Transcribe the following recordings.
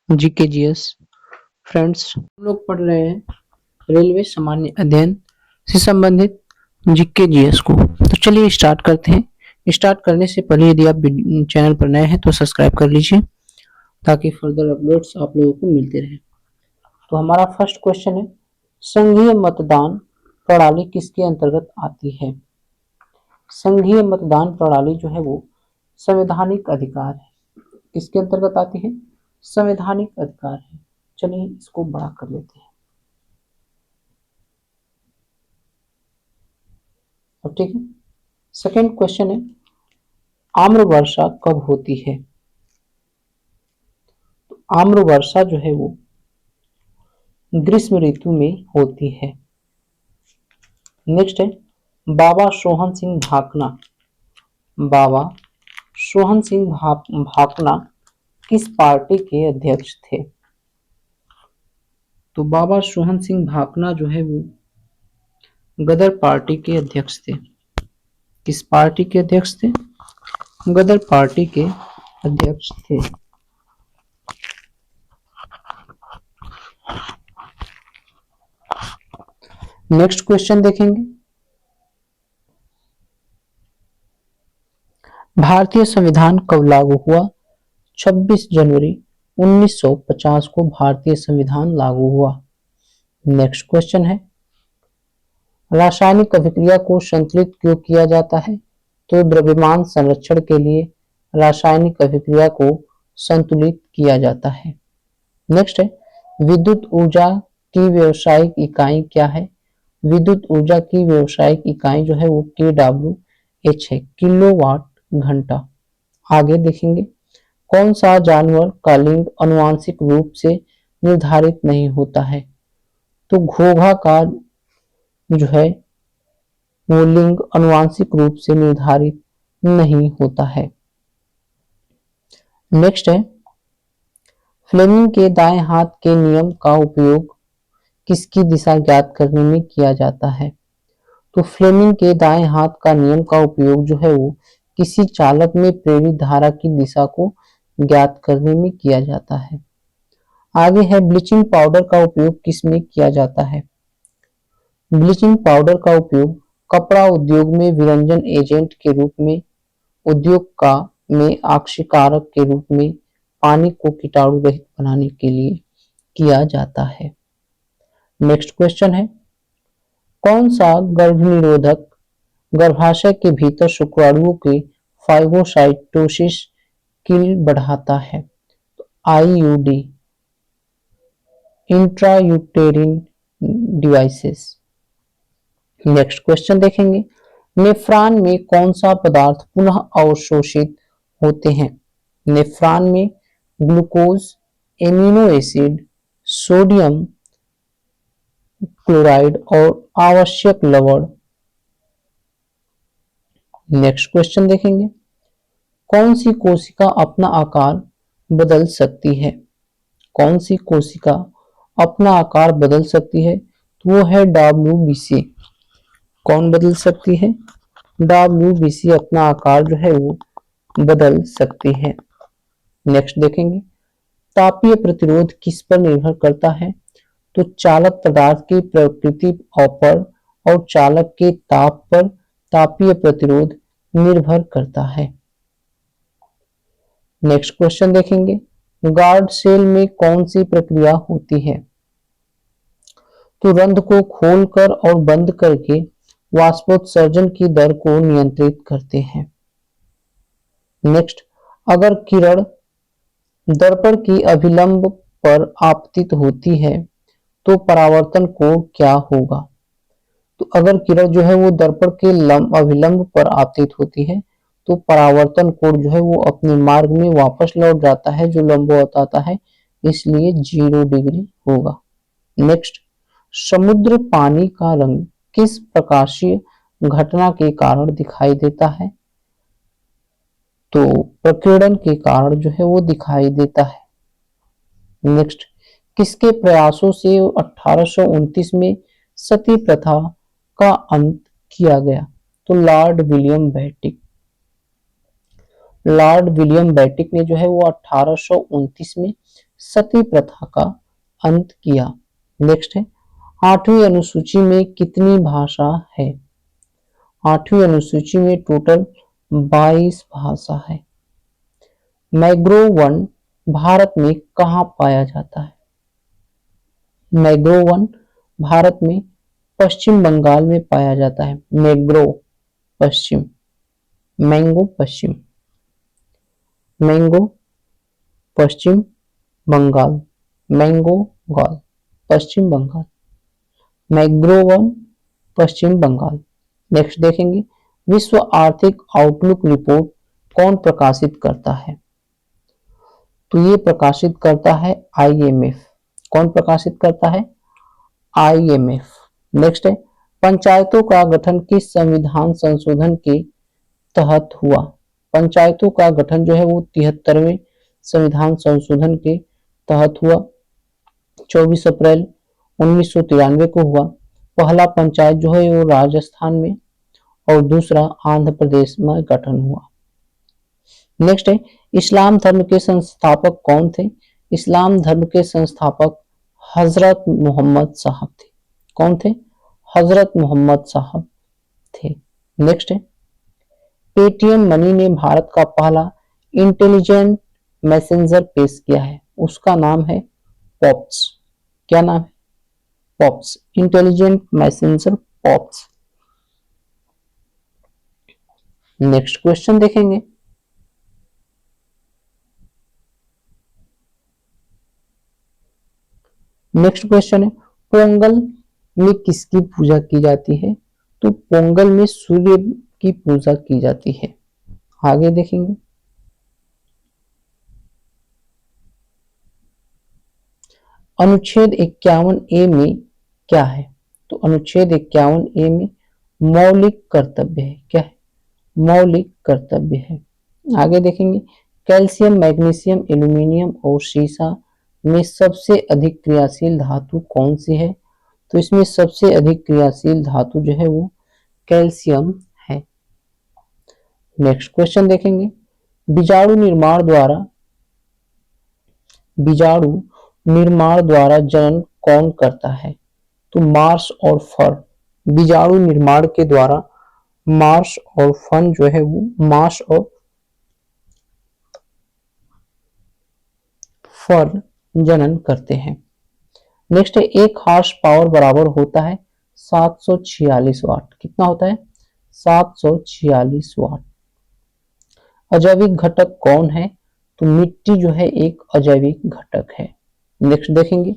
GK GS. Friends, हम लोग पढ़ रहे हैं रेलवे सामान्य अध्ययन से संबंधित जीके जीएस को। तो चलिए स्टार्ट करते हैं। स्टार्ट करने से पहले यदि आप चैनल पर नए हैं तो सब्सक्राइब कर लीजिए ताकि फर्दर अपडेट्स आप लोगों को मिलते रहे। तो हमारा फर्स्ट क्वेश्चन है, संघीय मतदान प्रणाली किसके अंतर्गत आती है? संघीय मतदान प्रणाली जो है वो संवैधानिक अधिकार है। किसके अंतर्गत आती है? संवैधानिक अधिकार है। चलिए इसको बड़ा कर लेते हैं। अब ठीक है, सेकेंड क्वेश्चन है, आम्र वर्षा कब होती है? तो आम्र वर्षा जो है वो ग्रीष्म ऋतु में होती है। नेक्स्ट है, बाबा सोहन सिंह भाकना। बाबा सोहन सिंह भाकना किस पार्टी के अध्यक्ष थे? तो बाबा सोहन सिंह भाकना जो है वो गदर पार्टी के अध्यक्ष थे। किस पार्टी के अध्यक्ष थे? गदर पार्टी के अध्यक्ष थे। नेक्स्ट क्वेश्चन देखेंगे, भारतीय संविधान कब लागू हुआ? 26 जनवरी 1950 को भारतीय संविधान लागू हुआ। नेक्स्ट क्वेश्चन है, रासायनिक अभिक्रिया को संतुलित क्यों किया जाता है? तो द्रव्यमान संरक्षण के लिए रासायनिक अभिक्रिया को संतुलित किया जाता है। नेक्स्ट है, विद्युत ऊर्जा की व्यावसायिक इकाई क्या है? विद्युत ऊर्जा की व्यावसायिक इकाई जो है वो KWH है, किलोवाट घंटा। आगे देखेंगे, कौन सा जानवर का लिंग आनुवांशिक रूप से निर्धारित नहीं होता है? तो घोघा का जो है वो लिंग आनुवांशिक रूप से निर्धारित नहीं होता है। नेक्स्ट है, फ्लेमिंग के दाएं हाथ के नियम का उपयोग किसकी दिशा ज्ञात करने में किया जाता है? तो फ्लेमिंग के दाएं हाथ का नियम का उपयोग जो है वो किसी चालक में प्रेरित धारा की दिशा को ज्ञात करने में किया जाता है। आगे है, ब्लीचिंग पाउडर का उपयोग किसमें किया जाता है? ब्लीचिंग पाउडर का उपयोग कपड़ा उद्योग में विरंजन एजेंट के रूप में, उद्योग का में आक्सीकारक के रूप में, पानी को कीटाणु रहित बनाने के लिए किया जाता है। नेक्स्ट क्वेश्चन है, कौन सा गर्भनिरोधक गर्भाशय के भीतर शुक्राणुओं के फाइगोसाइटोसिस की बढ़ाता है? तो IUD, intrauterine devices. Next question देखेंगे, नेफ्रॉन में कौन सा पदार्थ पुनः अवशोषित होते हैं? नेफ्रॉन में glucose, amino acid, sodium chloride और आवश्यक लवण। नेक्स्ट क्वेश्चन देखेंगे, कौन सी कोशिका अपना आकार बदल सकती है? कौन सी कोशिका अपना आकार बदल सकती है? तो वो है WBC। कौन बदल सकती है? WBC अपना आकार जो है वो बदल सकती है। नेक्स्ट देखेंगे, तापीय प्रतिरोध किस पर निर्भर करता है? तो चालक पदार्थ की प्रकृति पर और चालक के ताप पर तापीय प्रतिरोध निर्भर करता है। नेक्स्ट क्वेश्चन देखेंगे, गार्ड सेल में कौन सी प्रक्रिया होती है? तो रंध्र को खोलकर और बंद करके वाष्पोत्सर्जन की दर को नियंत्रित करते हैं। नेक्स्ट, अगर किरण दर्पण की अभिलंब पर आपतित होती है तो परावर्तन कोण क्या होगा? तो अगर किरण जो है वो दर्पण के अभिलंब पर आपतित होती है तो परावर्तन कोण जो है वो अपने मार्ग में वापस लौट जाता है, जो लंबवत आता है, इसलिए 0 डिग्री होगा। नेक्स्ट, समुद्र पानी का रंग किस प्रकाशीय घटना के कारण दिखाई देता है? तो प्रकीर्णन के कारण जो है वो दिखाई देता है। नेक्स्ट, किसके प्रयासों से 1829 में सती प्रथा का अंत किया गया? तो लॉर्ड विलियम बेटिक। लॉर्ड विलियम बेटिक ने जो है वो 1829 में सती प्रथा का अंत किया। नेक्स्ट है, आठवीं अनुसूची में कितनी भाषा है? आठवीं अनुसूची में टोटल 22 भाषा है। मैग्रो वन भारत में कहाँ पाया जाता है? मैग्रो वन भारत में पश्चिम बंगाल में पाया जाता है। मैग्रो पश्चिम, मैंगो पश्चिम, मैंगो पश्चिम बंगाल, मैंगो गाल पश्चिम बंगाल, मैग्रो वन पश्चिम बंगाल। नेक्स्ट देखेंगे, विश्व आर्थिक आउटलुक रिपोर्ट कौन प्रकाशित करता है? तो ये प्रकाशित करता है आईएमएफ। कौन प्रकाशित करता है? आईएमएफ। नेक्स्ट है, पंचायतों का गठन किस संविधान संशोधन के तहत हुआ? पंचायतों का गठन जो है वो 73वें संविधान संशोधन के तहत हुआ। 24 अप्रैल 1993 को हुआ। पहला पंचायत जो है वो राजस्थान में और दूसरा आंध्र प्रदेश में गठन हुआ। नेक्स्ट है, इस्लाम धर्म के संस्थापक कौन थे? इस्लाम धर्म के संस्थापक हजरत मोहम्मद साहब थे। कौन थे? हजरत मोहम्मद साहब थे। नेक्स्ट है, पेटीएम मनी ने भारत का पहला इंटेलिजेंट मैसेंजर पेश किया है, उसका नाम है पॉप्स। क्या नाम है? Pops, intelligent messenger pops. Next question देखेंगे, नेक्स्ट क्वेश्चन है, पोंगल में किसकी पूजा की जाती है? तो पोंगल में सूर्य की पूजा की जाती है। आगे देखेंगे, अनुच्छेद 51 ए में क्या है? तो अनुच्छेद 51 ए में मौलिक कर्तव्य है। क्या है? मौलिक कर्तव्य है। आगे देखेंगे, कैल्शियम, मैग्नीशियम, एल्यूमिनियम और सीसा में सबसे अधिक क्रियाशील धातु कौन सी है? तो इसमें सबसे अधिक क्रियाशील धातु जो है वो कैल्शियम है। नेक्स्ट क्वेश्चन देखेंगे, बीजाणु निर्माण द्वारा जनन कौन करता है? तो मार्स और फर। बीजाणु निर्माण के द्वारा मार्स और फन जो है वो मार्स और फर जनन करते हैं। नेक्स्ट है, एक हॉर्स पावर बराबर होता है 746 वाट। कितना होता है? 746 वाट। अजैविक घटक कौन है? तो मिट्टी जो है एक अजैविक घटक है। नेक्स्ट देखेंगे,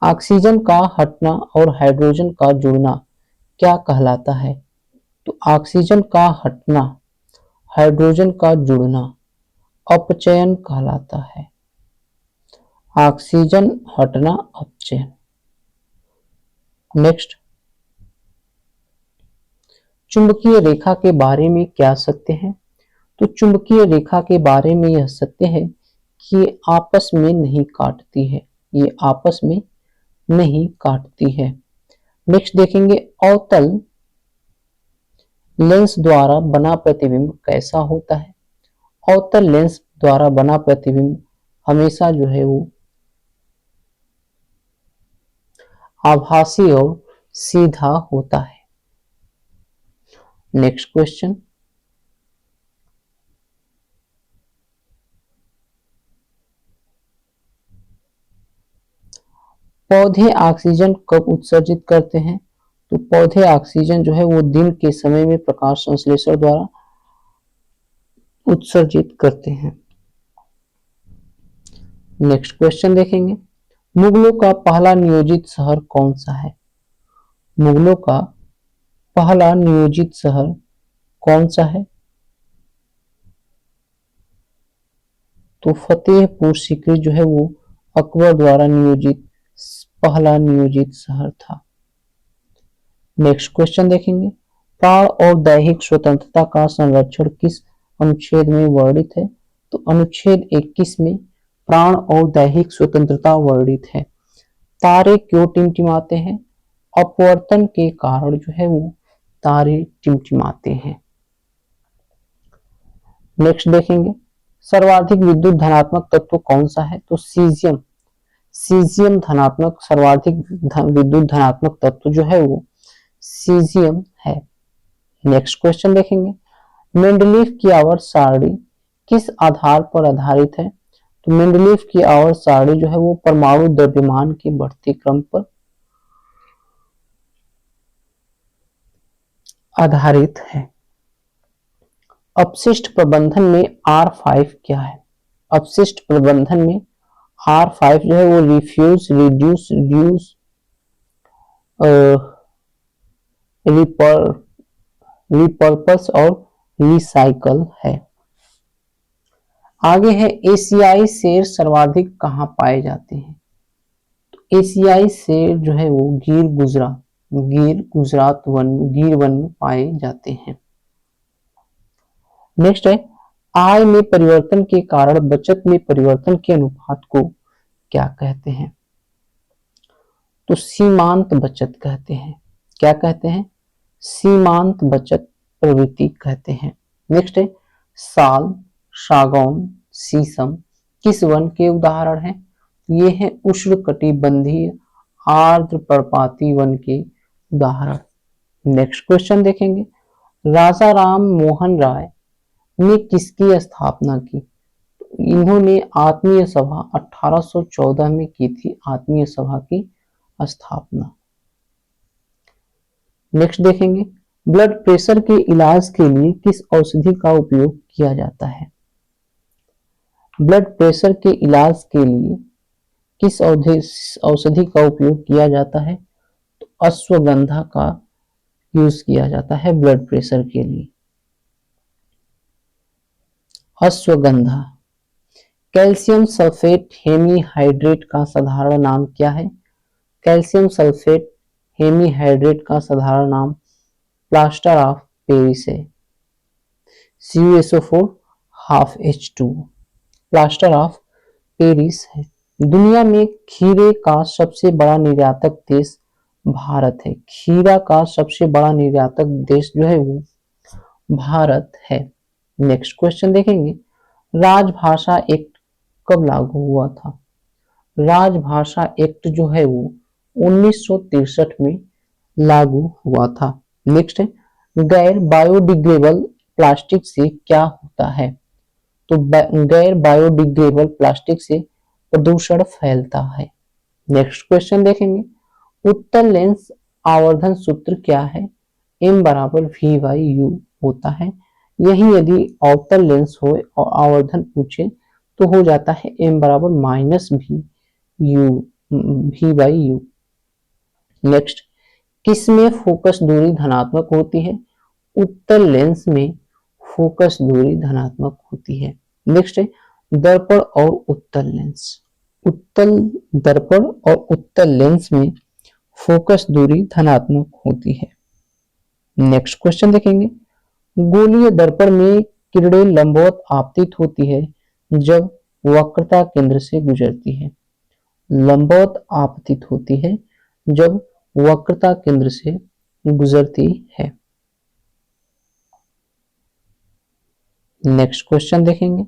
ऑक्सीजन का हटना और हाइड्रोजन का जुड़ना क्या कहलाता है? तो ऑक्सीजन का हटना, हाइड्रोजन का जुड़ना अपचयन कहलाता है। ऑक्सीजन हटना अपचयन। नेक्स्ट, चुंबकीय रेखा के बारे में क्या सत्य है? तो चुंबकीय रेखा के बारे में यह सत्य है कि ये आपस में नहीं काटती है। ये आपस में नहीं काटती है। नेक्स्ट देखेंगे, अवतल लेंस द्वारा बना प्रतिबिंब कैसा होता है? अवतल लेंस द्वारा बना प्रतिबिंब हमेशा जो है वो आभासी और सीधा होता है। नेक्स्ट क्वेश्चन, पौधे ऑक्सीजन कब उत्सर्जित करते हैं? तो पौधे ऑक्सीजन जो है वो दिन के समय में प्रकाश संश्लेषण द्वारा उत्सर्जित करते हैं। नेक्स्ट क्वेश्चन देखेंगे, मुगलों का पहला नियोजित शहर कौन सा है? मुगलों का पहला नियोजित शहर कौन सा है? तो फतेहपुर सीकरी जो है वो अकबर द्वारा नियोजित पहला नियोजित शहर था। नेक्स्ट क्वेश्चन देखेंगे, प्राण और दैहिक स्वतंत्रता का संरक्षण किस अनुच्छेद में वर्णित है? तो अनुच्छेद 21 में प्राण और दैहिक स्वतंत्रता वर्णित है। तारे क्यों टिमटिमाते हैं? अपवर्तन के कारण जो है वो तारे टिमटिमाते हैं। नेक्स्ट देखेंगे, सर्वाधिक विद्युत धनात्मक तत्व कौन सा है? तो सीजियम सीजियम धनात्मक, सर्वाधिक विद्युत धनात्मक तत्व जो है वो सीजियम है। नेक्स्ट क्वेश्चन देखेंगे, मेंडलीफ की आवर्त सारणी किस आधार पर आधारित है? तो मेंडलीफ की आवर्त सारणी जो है वो परमाणु द्रव्यमान के बढ़ते क्रम पर आधारित है। अपशिष्ट प्रबंधन में R5 क्या है? अपशिष्ट प्रबंधन में R5 जो है वो रिफ्यूज, रिड्यूस, रिड्यूस, रिपर्पस और रिसाइकल है। आगे है, एशियाई शेर सर्वाधिक कहाँ पाए जाते हैं? तो एशियाई शेर जो है वो गिर गुजरात गिर वन में पाए जाते हैं। नेक्स्ट है, आय में परिवर्तन के कारण बचत में परिवर्तन के अनुपात को क्या कहते हैं? तो सीमांत बचत कहते हैं। क्या कहते हैं? सीमांत बचत प्रवृत्ति कहते हैं। नेक्स्ट है, साल, सागौन, शीशम किस वन के उदाहरण हैं? ये है उष्णकटिबंधीय आर्द्र पर्वतीय वन के उदाहरण। नेक्स्ट क्वेश्चन देखेंगे, राजा राम मोहन राय ने किसकी स्थापना की? इन्होंने आत्मीय सभा 1814 में की थी, आत्मीय सभा की स्थापना। नेक्स्ट देखेंगे, ब्लड प्रेशर के इलाज के लिए किस औषधि का उपयोग किया जाता है? ब्लड प्रेशर के इलाज के लिए किस औषधि का उपयोग किया जाता है? तो अश्वगंधा का यूज किया जाता है ब्लड प्रेशर के लिए। अश्वगंधा। कैल्शियम सल्फेट हेमीहाइड्रेट का साधारण नाम क्या है? कैल्शियम सल्फेट हेमीहाइड्रेट का साधारण नाम प्लास्टर ऑफ पेरिस है। CuSO4 half H2 plaster of Paris है। दुनिया में खीरे का सबसे बड़ा निर्यातक देश भारत है। खीरा का सबसे बड़ा निर्यातक देश जो है वो भारत है। नेक्स्ट क्वेश्चन देखेंगे, राजभाषा एक्ट कब लागू हुआ था? राजभाषा एक्ट जो है वो 1963 में लागू हुआ था। नेक्स्ट है, गैर बायोडिग्रेडेबल प्लास्टिक से क्या होता है? तो गैर बायोडिग्रेडेबल प्लास्टिक से प्रदूषण फैलता है। नेक्स्ट क्वेश्चन देखेंगे, उत्तल लेंस आवर्धन सूत्र क्या है? M बराबर V/U होता है। यही यदि अवतल लेंस हो और आवर्धन पूछे तो हो जाता है M बराबर -V/U। नेक्स्ट, किसमें फोकस दूरी धनात्मक होती है? उत्तल लेंस में फोकस दूरी धनात्मक होती है। नेक्स्ट है, दर्पण और उत्तल लेंस। उत्तल दर्पण और उत्तल लेंस में फोकस दूरी धनात्मक होती है। नेक्स्ट क्वेश्चन देखेंगे, गोलीय दर्पण में किरणें लंबवत आपतित होती है जब वक्रता केंद्र से गुजरती है। लंबवत आपतित होती है जब वक्रता केंद्र से गुजरती है। नेक्स्ट क्वेश्चन देखेंगे,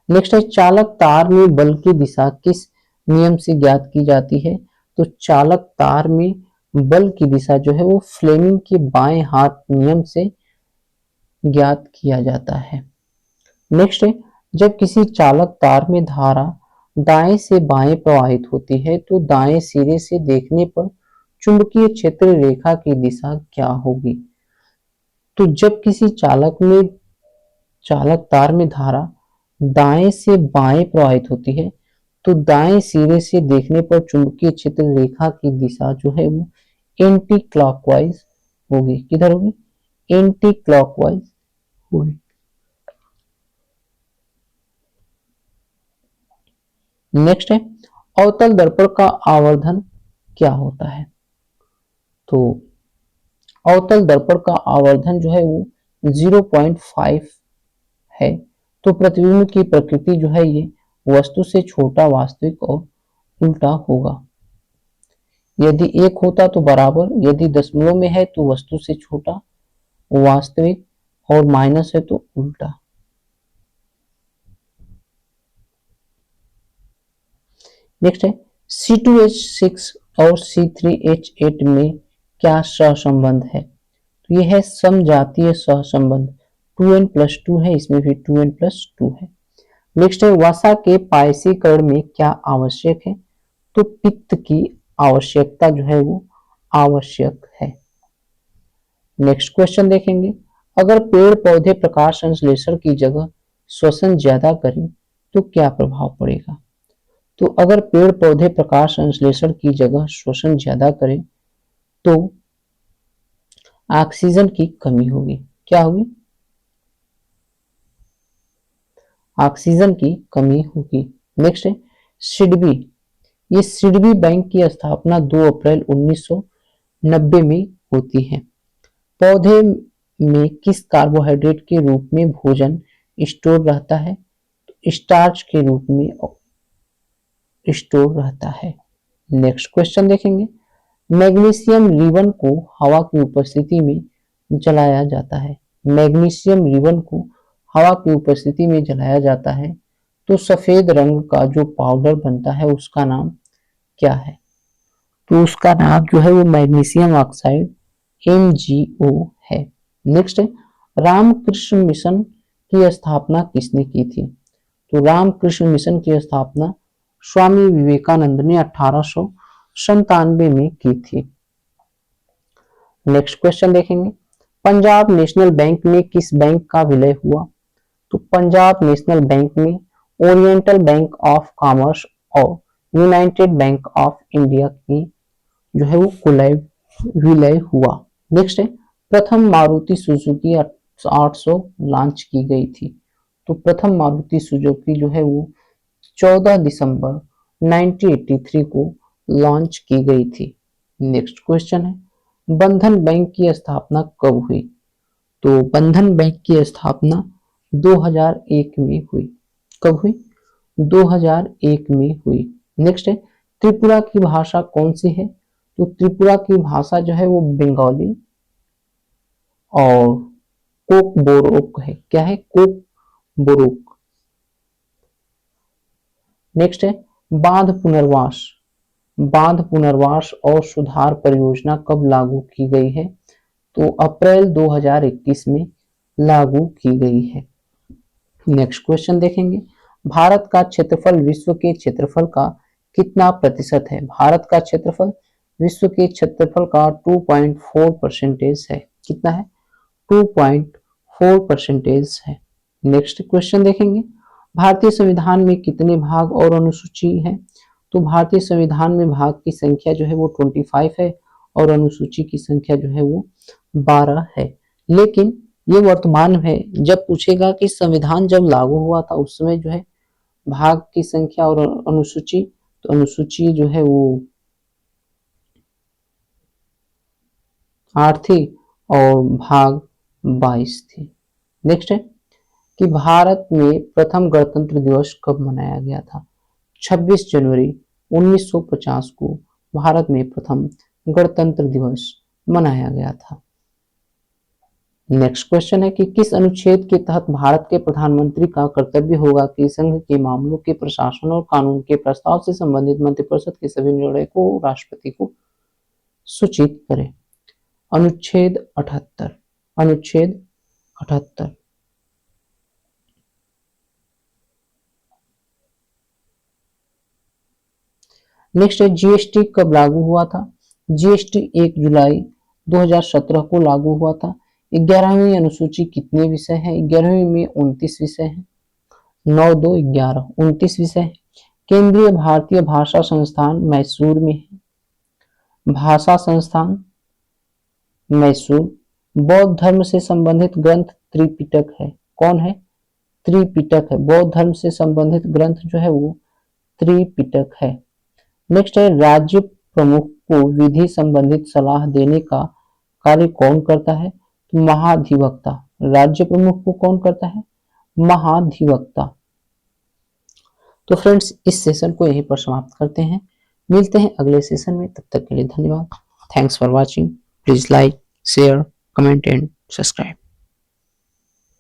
नेक्स्ट है, चालक तार में बल की दिशा किस नियम से ज्ञात की जाती है? तो चालक तार में बल की दिशा जो है वो फ्लेमिंग के बाएं हाथ नियम से ज्ञात किया जाता है। नेक्स्ट है, जब किसी चालक तार में धारा दाएं से बाएं प्रवाहित होती है तो दाएं सिरे से देखने पर चुंबकीय क्षेत्र रेखा की दिशा क्या होगी? तो जब किसी चालक तार में धारा दाएं से बाएं प्रवाहित होती है तो दाएं सिरे से देखने पर चुंबकीय क्षेत्र रेखा की दिशा जो है वो एंटी क्लॉकवाइज होगी। किधर होगी? एंटी क्लॉकवाइज होगी। नेक्स्ट है, अवतल दर्पण का आवर्धन क्या होता है? तो अवतल दर्पण का आवर्धन जो है वो 0.5 है। तो प्रतिबिंब की प्रकृति जो है ये वस्तु से छोटा, वास्तविक और उल्टा होगा। यदि 1 होता तो बराबर, यदि दशमलव में है तो वस्तु से छोटा, वास्तविक, और माइनस है तो उल्टा। नेक्स्ट है C2H6 और C3H8 में क्या सहसंबंध है? तो यह है समजातीय सहसंबंध, 2n+2 है, इसमें भी 2n+2 है। नेक्स्ट है वसा के पायसीकरण में क्या आवश्यक है? तो पित्त की आवश्यकता जो है वो आवश्यक है। नेक्स्ट क्वेश्चन देखेंगे, अगर पेड़ पौधे प्रकाश संश्लेषण की जगह श्वसन ज्यादा करें तो क्या प्रभाव पड़ेगा? तो अगर पेड़ पौधे प्रकाश संश्लेषण की जगह श्वसन ज्यादा करें तो ऑक्सीजन की कमी होगी। क्या होगी? ऑक्सीजन की कमी होगी। नेक्स्ट है सिडबी। ये सिडबी बैंक की स्थापना 2 अप्रैल 1990 में होती है। पौधे में किस कार्बोहाइड्रेट के रूप में भोजन स्टोर रहता है? तो स्टार्च के रूप में स्टोर रहता है। नेक्स्ट क्वेश्चन देखेंगे, मैग्नीशियम रिबन को हवा की उपस्थिति में जलाया जाता है। मैग्नीशियम रिबन को हवा की उपस्थिति में जलाया जाता है तो सफेद रंग का जो पाउडर बनता है उसका नाम क्या है? तो उसका नाम जो है वो मैग्नीशियम ऑक्साइड MgO है। नेक्स्ट है रामकृष्ण मिशन की स्थापना किसने की थी? तो रामकृष्ण मिशन की स्थापना स्वामी विवेकानंद ने 1897 में की थी। नेक्स्ट क्वेश्चन देखेंगे, पंजाब नेशनल बैंक में किस बैंक का विलय हुआ? तो पंजाब नेशनल बैंक में ओरिएंटल बैंक ऑफ कॉमर्स और यूनाइटेड बैंक ऑफ इंडिया की जो है वो विलय हुआ। नेक्स्ट है प्रथम मारुति सुजुकी 800 लॉन्च की गई थी। तो प्रथम मारुति सुजुकी जो है वो 14 दिसंबर 1983 को लॉन्च की गई थी। नेक्स्ट क्वेश्चन है बंधन बैंक की स्थापना कब हुई? तो बंधन बैंक की स्थापना 2001 में हुई। कब हुई? 2001 में हुई। नेक्स्ट है त्रिपुरा की भाषा कौन सी है? तो त्रिपुरा की भाषा जो है वो बंगाली और कोक बोरोक है। क्या है? कोक बोरोक। नेक्स्ट है बांध पुनर्वास। बांध पुनर्वास और सुधार परियोजना कब लागू की गई है? तो अप्रैल 2021 में लागू की गई है। नेक्स्ट क्वेश्चन देखेंगे, भारत का क्षेत्रफल विश्व के क्षेत्रफल का कितना प्रतिशत है? भारत का क्षेत्रफल विश्व के क्षेत्रफल का 2.4% है। कितना है? 2.4% है। नेक्स्ट क्वेश्चन देखेंगे, भारतीय संविधान में कितने भाग और अनुसूची है? तो भारतीय संविधान में भाग की संख्या जो है वो 25 है और अनुसूची की संख्या जो है वो 12 है। लेकिन ये वर्तमान में जब पूछेगा कि संविधान जब लागू हुआ था उस समय जो है भाग की संख्या और अनुसूची, तो अनुसूची जो है वो 8 थी और भाग 22 थी। नेक्स्ट है कि भारत में प्रथम गणतंत्र दिवस कब मनाया गया था? 26 जनवरी 1950 को भारत में प्रथम गणतंत्र दिवस मनाया गया था। नेक्स्ट क्वेश्चन है कि किस अनुच्छेद के तहत भारत के प्रधानमंत्री का कर्तव्य होगा कि संघ के मामलों के प्रशासन और कानून के प्रस्ताव से संबंधित मंत्रिपरिषद के सभी निर्णय को राष्ट्रपति को सूचित करें? अनुच्छेद 78। अनुच्छेद 78। नेक्स्ट है जीएसटी कब लागू हुआ था? जीएसटी 1 जुलाई 2017 को लागू हुआ था। 11वीं अनुसूची कितने विषय हैं? 11वीं में 29 विषय हैं। 9, 2, 11 29 विषय हैं। केंद्रीय भारतीय भाषा संस्थान मैसूर में है। भाषा संस्थान मैसूर। बौद्ध धर्म से संबंधित ग्रंथ त्रिपिटक है। कौन है? त्रिपिटक है। बौद्ध धर्म से संबंधित ग्रंथ जो है वो त्रिपिटक है। नेक्स्ट है राज्य प्रमुख को विधि संबंधित सलाह देने का कार्य कौन करता है? तो महाधिवक्ता। राज्य प्रमुख को कौन करता है? महाधिवक्ता। तो फ्रेंड्स इस सेशन को यहीं पर समाप्त करते हैं। मिलते हैं अगले सेशन में, तब तक के लिए धन्यवाद। Thanks for watching. Please like, share, comment and subscribe.